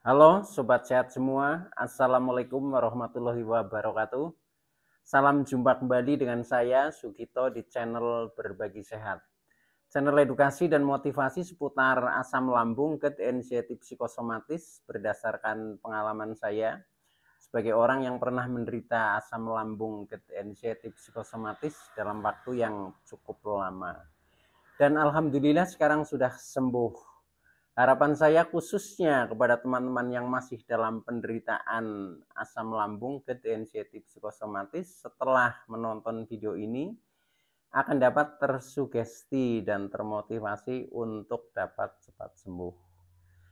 Halo Sobat Sehat semua, Assalamualaikum warahmatullahi wabarakatuh. Salam jumpa kembali dengan saya Sugito di channel Berbagi Sehat. Channel edukasi dan motivasi seputar asam lambung, GERD, anxiety psikosomatis berdasarkan pengalaman saya sebagai orang yang pernah menderita asam lambung, GERD, anxiety psikosomatis dalam waktu yang cukup lama. Dan alhamdulillah sekarang sudah sembuh. Harapan saya khususnya kepada teman-teman yang masih dalam penderitaan asam lambung, GERD, anxiety psikosomatis, setelah menonton video ini akan dapat tersugesti dan termotivasi untuk dapat cepat sembuh.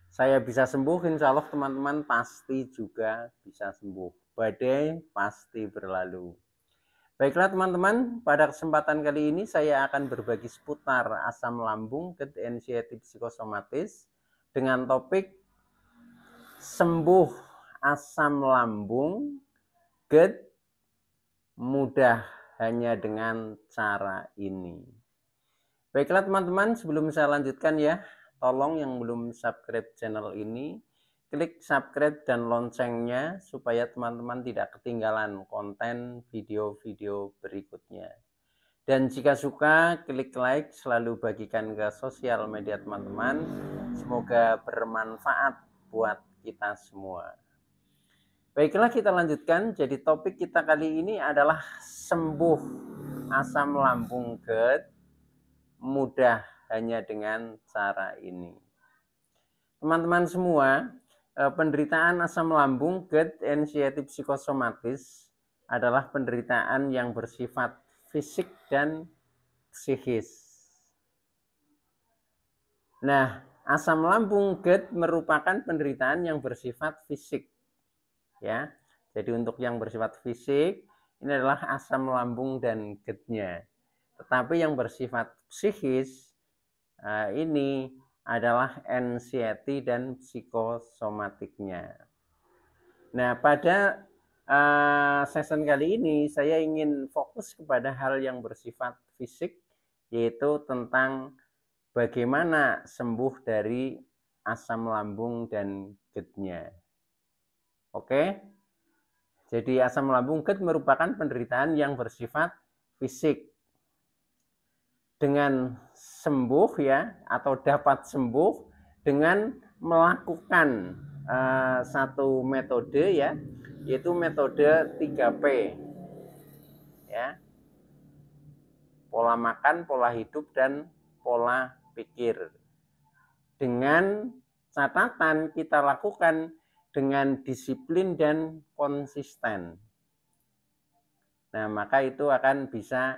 Saya bisa sembuh, insya Allah teman-teman pasti juga bisa sembuh. Badai pasti berlalu. Baiklah teman-teman, pada kesempatan kali ini saya akan berbagi seputar asam lambung, GERD, anxiety psikosomatis dengan topik sembuh asam lambung, GERD, mudah hanya dengan cara ini. Baiklah teman-teman, sebelum saya lanjutkan ya, tolong yang belum subscribe channel ini, klik subscribe dan loncengnya supaya teman-teman tidak ketinggalan konten video-video berikutnya. Dan jika suka, klik like, selalu bagikan ke sosial media teman-teman. Semoga bermanfaat buat kita semua. Baiklah, kita lanjutkan. Jadi topik kita kali ini adalah sembuh asam lambung, GERD, mudah hanya dengan cara ini. Teman-teman semua, penderitaan asam lambung, GERD, anxiety psikosomatis adalah penderitaan yang bersifat fisik dan psikis. Nah, asam lambung, GERD merupakan penderitaan yang bersifat fisik. Ya, jadi untuk yang bersifat fisik ini adalah asam lambung dan GERD-nya. Tetapi yang bersifat psikis ini adalah anxiety dan psikosomatiknya. Nah, pada session kali ini saya ingin fokus kepada hal yang bersifat fisik, yaitu tentang bagaimana sembuh dari asam lambung dan GERD-nya. Oke, jadi asam lambung, GERD merupakan penderitaan yang bersifat fisik. Dengan sembuh ya, atau dapat sembuh dengan melakukan satu metode ya, yaitu metode 3P ya, pola makan, pola hidup, dan pola pikir. Dengan catatan kita lakukan dengan disiplin dan konsisten. Nah, maka itu akan bisa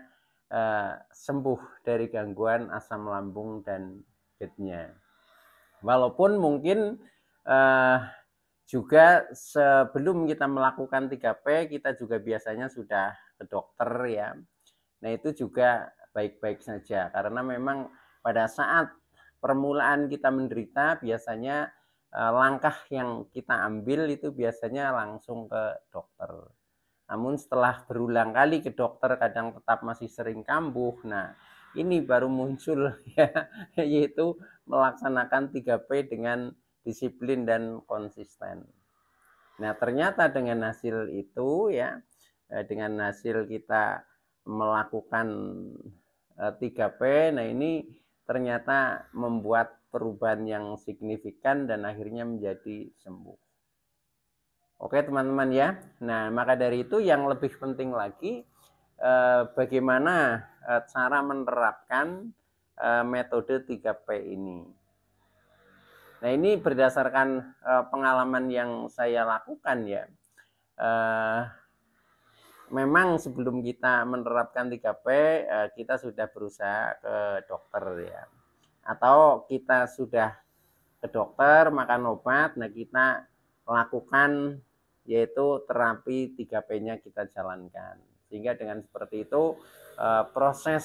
sembuh dari gangguan asam lambung dan GERD-nya. Walaupun mungkin juga sebelum kita melakukan 3P, kita juga biasanya sudah ke dokter ya. Nah, itu juga baik-baik saja, karena memang pada saat permulaan kita menderita, biasanya langkah yang kita ambil itu biasanya langsung ke dokter. Namun setelah berulang kali ke dokter, kadang tetap masih sering kambuh. Nah, ini baru muncul ya, yaitu melaksanakan 3P dengan disiplin dan konsisten. Nah, ternyata dengan hasil itu ya, dengan hasil kita melakukan 3P, nah ini ternyata membuat perubahan yang signifikan dan akhirnya menjadi sembuh. Oke teman-teman ya, nah maka dari itu yang lebih penting lagi bagaimana cara menerapkan metode 3P ini. Nah, ini berdasarkan pengalaman yang saya lakukan ya. Memang sebelum kita menerapkan 3P, kita sudah berusaha ke dokter ya. Atau kita sudah ke dokter, makan obat, nah kita lakukan yaitu terapi 3P-nya kita jalankan. Sehingga dengan seperti itu proses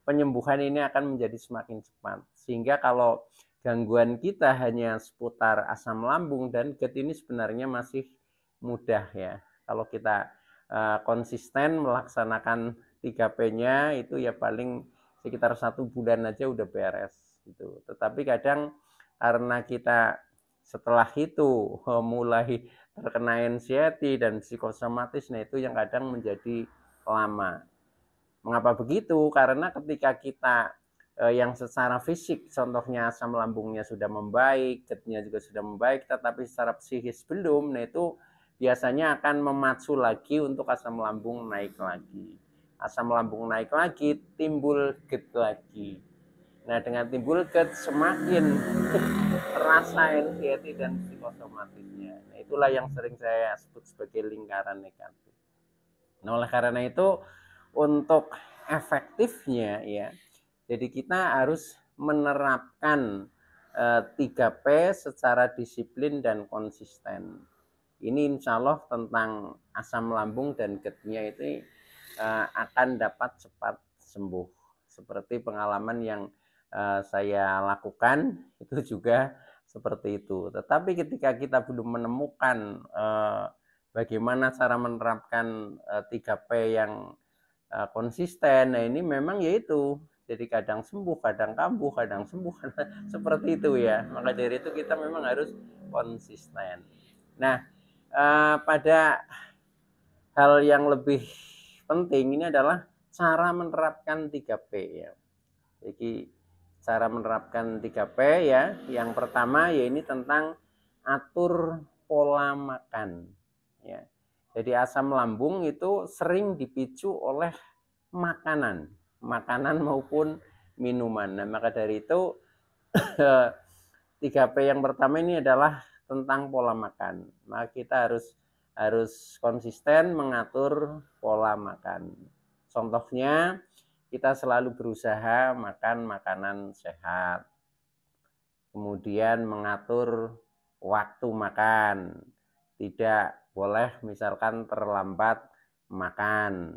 penyembuhan ini akan menjadi semakin cepat. Sehingga kalau gangguan kita hanya seputar asam lambung dan GERD ini sebenarnya masih mudah ya. Kalau kita konsisten melaksanakan 3P-nya itu ya paling sekitar 1 bulan aja udah beres gitu. Tetapi kadang karena kita Setelah itu mulai terkena anxiety dan psikosomatis, nah itu yang kadang menjadi lama. Mengapa begitu? Karena ketika kita yang secara fisik, contohnya asam lambungnya sudah membaik, GERD-nya juga sudah membaik, tetapi secara psikis belum, nah itu biasanya akan memacu lagi untuk asam lambung naik lagi. Asam lambung naik lagi, timbul GERD lagi. Nah, dengan timbul GERD semakin terasa anxiety dan psikosomatisnya. Nah, itulah yang sering saya sebut sebagai lingkaran negatif. Nah, oleh karena itu untuk efektifnya ya, jadi kita harus menerapkan 3P secara disiplin dan konsisten. Ini insya Allah tentang asam lambung dan GERD-nya itu akan dapat cepat sembuh. Seperti pengalaman yang saya lakukan itu juga seperti itu. Tetapi ketika kita belum menemukan bagaimana cara menerapkan 3P yang konsisten, nah ini memang yaitu jadi kadang sembuh, kadang kambuh, kadang sembuh, seperti itu ya. Maka dari itu kita memang harus konsisten. Nah, pada hal yang lebih penting ini adalah cara menerapkan 3P ya. Jadi cara menerapkan 3P ya. Yang pertama ya ini tentang atur pola makan ya. Jadi asam lambung itu sering dipicu oleh makanan maupun minuman. Nah, maka dari itu 3P yang pertama ini adalah tentang pola makan. Maka kita harus konsisten mengatur pola makan. Contohnya kita selalu berusaha makan makanan sehat. Kemudian mengatur waktu makan. Tidak boleh misalkan terlambat makan.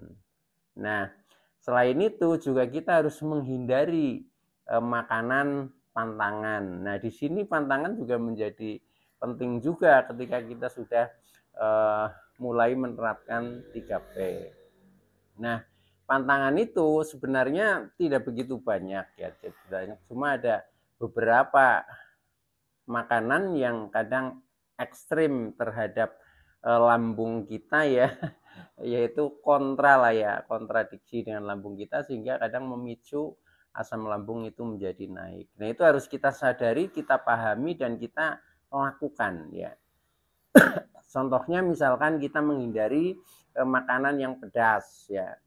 Nah, selain itu juga kita harus menghindari makanan pantangan. Nah, di sini pantangan juga menjadi penting juga ketika kita sudah mulai menerapkan 3P. Nah, pantangan itu sebenarnya tidak begitu banyak ya, cuma ada beberapa makanan yang kadang ekstrim terhadap lambung kita ya, yaitu kontra lah ya, kontradiksi dengan lambung kita sehingga kadang memicu asam lambung itu menjadi naik. Nah, itu harus kita sadari, kita pahami dan kita lakukan ya. Contohnya misalkan kita menghindari makanan yang pedas ya.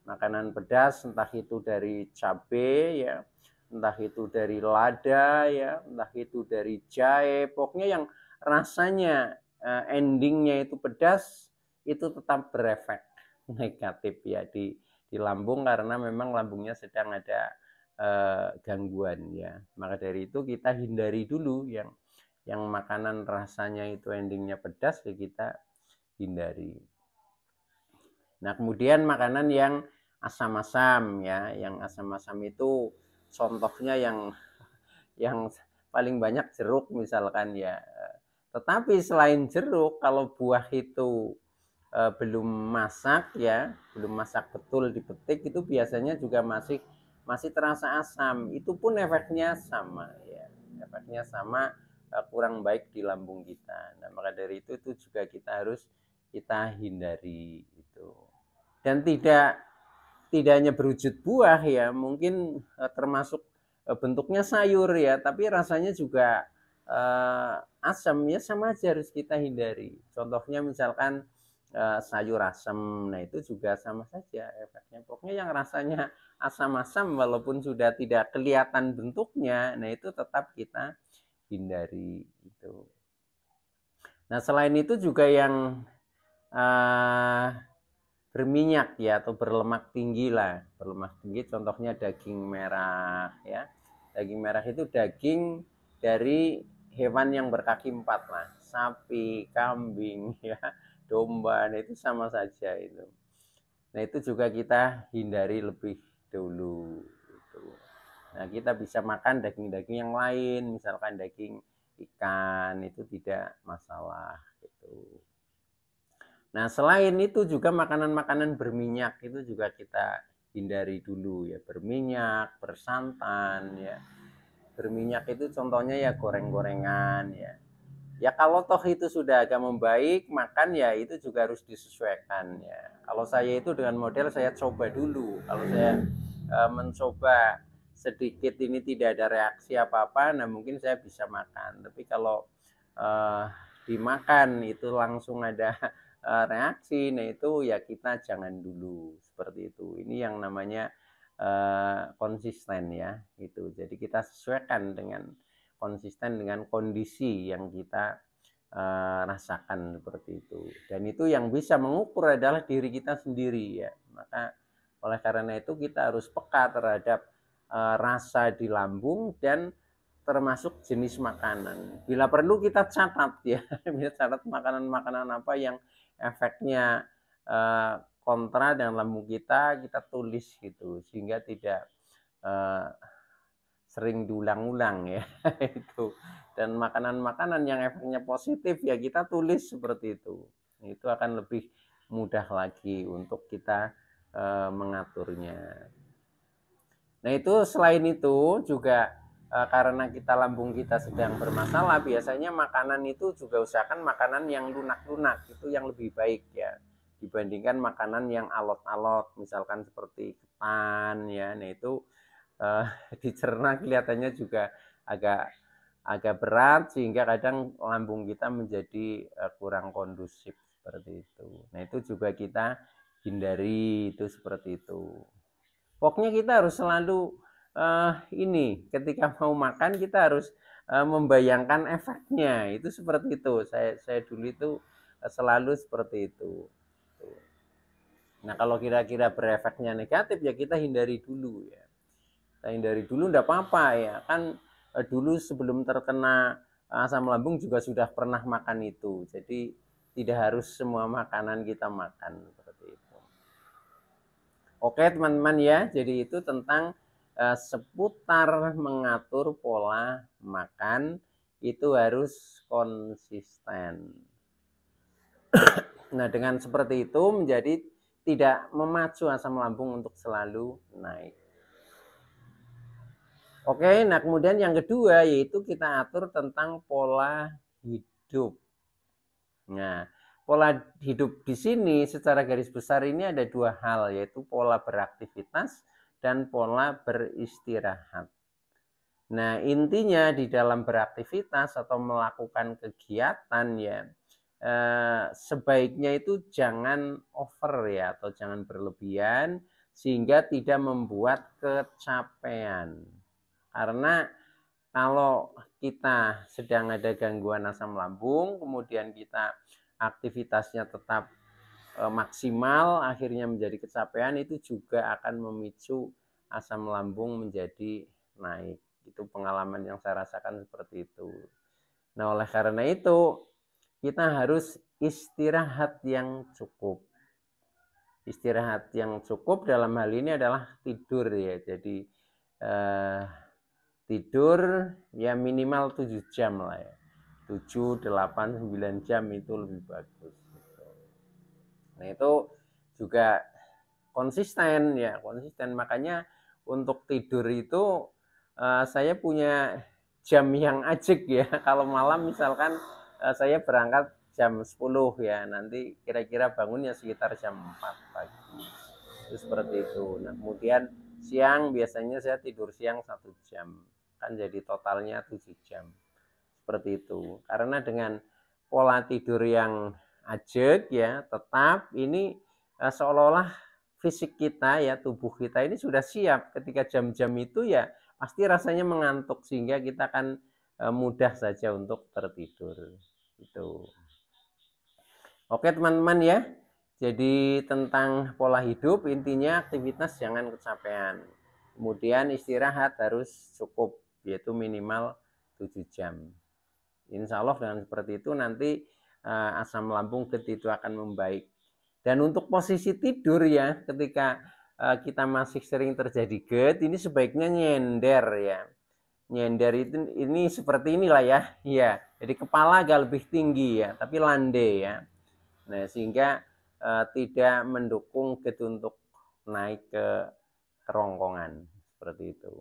Makanan pedas entah itu dari cabai ya, entah itu dari lada ya, entah itu dari jahe, pokoknya yang rasanya endingnya itu pedas itu tetap berefek negatif ya di lambung karena memang lambungnya sedang ada gangguan ya. Maka dari itu kita hindari dulu yang makanan rasanya itu endingnya pedas ya kita hindari. Nah, kemudian makanan yang asam-asam ya, yang asam-asam itu contohnya yang paling banyak jeruk misalkan ya. Tetapi selain jeruk, kalau buah itu belum masak ya, belum masak betul dipetik itu biasanya juga masih terasa asam. Itu pun efeknya sama ya. Efeknya sama, kurang baik di lambung kita. Nah, maka dari itu juga kita harus kita hindari itu. Dan tidak hanya berwujud buah ya, mungkin termasuk bentuknya sayur ya, tapi rasanya juga asam ya, sama aja harus kita hindari. Contohnya misalkan sayur asam, nah itu juga sama saja efeknya. Pokoknya yang rasanya asam-asam walaupun sudah tidak kelihatan bentuknya, nah itu tetap kita hindari itu. Nah, selain itu juga yang berminyak ya atau berlemak tinggi lah. Berlemak tinggi contohnya daging merah ya. Daging merah itu daging dari hewan yang berkaki 4 lah. Sapi, kambing ya, domba, nah itu sama saja itu. Nah, itu juga kita hindari lebih dulu gitu. Nah, kita bisa makan daging-daging yang lain, misalkan daging ikan itu tidak masalah gitu. Nah, selain itu juga makanan-makanan berminyak itu juga kita hindari dulu ya. Berminyak, bersantan ya. Berminyak itu contohnya ya goreng-gorengan ya. Ya kalau toh itu sudah agak membaik, makan ya itu juga harus disesuaikan ya. Kalau saya itu dengan model saya coba dulu. Kalau saya mencoba sedikit ini tidak ada reaksi apa-apa, nah mungkin saya bisa makan. Tapi kalau uh, dimakan itu langsung ada reaksi, nah itu ya kita jangan dulu seperti itu. Ini yang namanya konsisten ya, itu. Jadi kita sesuaikan dengan konsisten dengan kondisi yang kita rasakan seperti itu. Dan itu yang bisa mengukur adalah diri kita sendiri ya. Maka oleh karena itu kita harus peka terhadap rasa di lambung dan termasuk jenis makanan. Bila perlu kita catat ya, kita catat makanan-makanan apa yang efeknya kontra dengan lambung kita tulis gitu sehingga tidak sering diulang-ulang ya itu. Dan makanan-makanan yang efeknya positif ya kita tulis seperti itu. Itu akan lebih mudah lagi untuk kita mengaturnya. Nah itu selain itu juga karena kita lambung kita sedang bermasalah, biasanya makanan itu juga usahakan makanan yang lunak-lunak, itu yang lebih baik ya dibandingkan makanan yang alot-alot, misalkan seperti ketan ya. Nah itu dicerna kelihatannya juga agak agak berat sehingga kadang lambung kita menjadi kurang kondusif seperti itu. Nah itu juga kita hindari itu seperti itu. Pokoknya kita harus selalu ini ketika mau makan kita harus membayangkan efeknya itu seperti itu. Saya dulu itu selalu seperti itu. Nah kalau kira-kira berefeknya negatif ya kita hindari dulu ya. Kita hindari dulu enggak apa-apa ya kan dulu sebelum terkena asam lambung juga sudah pernah makan itu. Jadi tidak harus semua makanan kita makan seperti itu. Oke teman-teman ya, jadi itu tentang seputar mengatur pola makan itu harus konsisten. Nah dengan seperti itu menjadi tidak memacu asam lambung untuk selalu naik. Oke, nah kemudian yang kedua yaitu kita atur tentang pola hidup. Nah, pola hidup di sini secara garis besar ini ada dua hal, yaitu pola beraktivitas dan pola beristirahat. Nah, intinya di dalam beraktivitas atau melakukan kegiatan ya, sebaiknya itu jangan over ya, atau jangan berlebihan sehingga tidak membuat kecapean. Karena kalau kita sedang ada gangguan asam lambung, kemudian kita aktivitasnya tetap maksimal, akhirnya menjadi kecapean, itu juga akan memicu asam lambung menjadi naik. Itu pengalaman yang saya rasakan seperti itu. Nah, oleh karena itu, kita harus istirahat yang cukup. Istirahat yang cukup dalam hal ini adalah tidur ya. Jadi tidur ya minimal 7 jam lah ya. 7, 8, 9 jam itu lebih bagus. Nah itu juga konsisten ya, konsisten. Makanya untuk tidur itu saya punya jam yang ajek ya. Kalau malam misalkan saya berangkat jam 10 ya, nanti kira-kira bangunnya sekitar jam 4 pagi. Itu seperti itu. Nah kemudian siang biasanya saya tidur siang 1 jam. Kan jadi totalnya 7 jam. Seperti itu. Karena dengan pola tidur yang ajek ya, tetap ini seolah-olah fisik kita ya, tubuh kita ini sudah siap ketika jam-jam itu ya pasti rasanya mengantuk sehingga kita akan mudah saja untuk tertidur. Itu. Oke teman-teman ya. Jadi tentang pola hidup intinya aktivitas jangan kecapean. Kemudian istirahat harus cukup yaitu minimal 7 jam. Insya Allah dengan seperti itu nanti asam lambung itu akan membaik. Dan untuk posisi tidur ya ketika kita masih sering terjadi GERD ini sebaiknya nyender ya. Nyender itu ini seperti inilah ya. Iya, jadi kepala agak lebih tinggi ya, tapi landai ya. Nah, sehingga tidak mendukung GERD untuk naik ke kerongkongan seperti itu.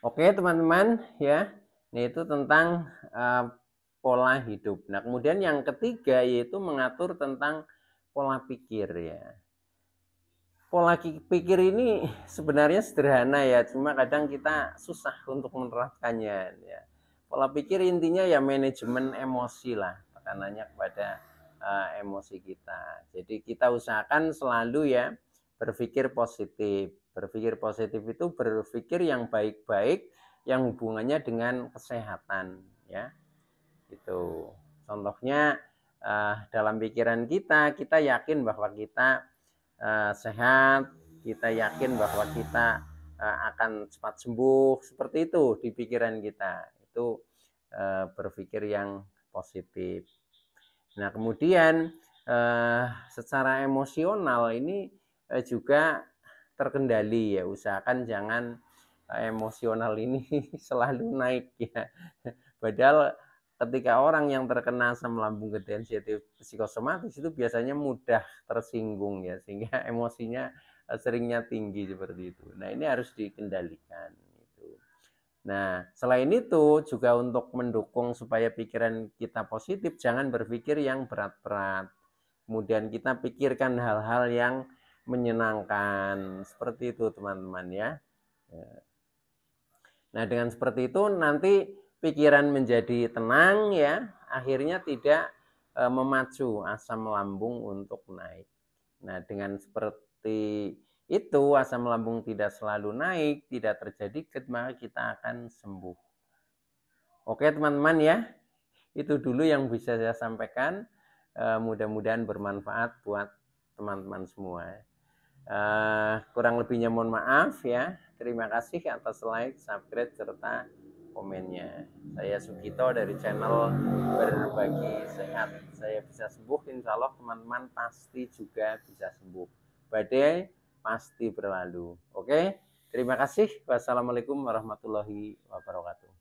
Oke, teman-teman ya. Nah, itu tentang pola hidup. Nah, kemudian yang ketiga yaitu mengatur tentang pola pikir ya. Pola pikir ini sebenarnya sederhana ya, cuma kadang kita susah untuk menerapkannya ya. Pola pikir intinya ya manajemen emosi lah, tekanannya kepada emosi kita. Jadi kita usahakan selalu ya berpikir positif. Berpikir positif itu berpikir yang baik-baik yang hubungannya dengan kesehatan ya. Itu. Contohnya dalam pikiran kita yakin bahwa kita sehat, kita yakin bahwa kita akan cepat sembuh, seperti itu di pikiran kita. Itu berpikir yang positif. Nah, kemudian secara emosional ini juga terkendali ya, usahakan jangan emosional ini selalu naik ya. Padahal ketika orang yang terkena asam lambung sensitif psikosomatis itu biasanya mudah tersinggung ya, sehingga emosinya seringnya tinggi seperti itu. Nah, ini harus dikendalikan gitu. Nah, selain itu juga untuk mendukung supaya pikiran kita positif, jangan berpikir yang berat-berat. Kemudian kita pikirkan hal-hal yang menyenangkan. Seperti itu teman-teman ya. Nah, dengan seperti itu nanti pikiran menjadi tenang ya, akhirnya tidak memacu asam lambung untuk naik. Nah, dengan seperti itu asam lambung tidak selalu naik, tidak terjadi, maka kita akan sembuh. Oke teman-teman ya, itu dulu yang bisa saya sampaikan. Mudah-mudahan bermanfaat buat teman-teman semua. Kurang lebihnya mohon maaf ya. Terima kasih atas like, subscribe, serta komennya. Saya Sugito dari channel Berbagi Sehat. Saya bisa sembuh, insya Allah teman-teman pasti juga bisa sembuh. Badai pasti berlalu. Oke, terima kasih. Wassalamualaikum warahmatullahi wabarakatuh.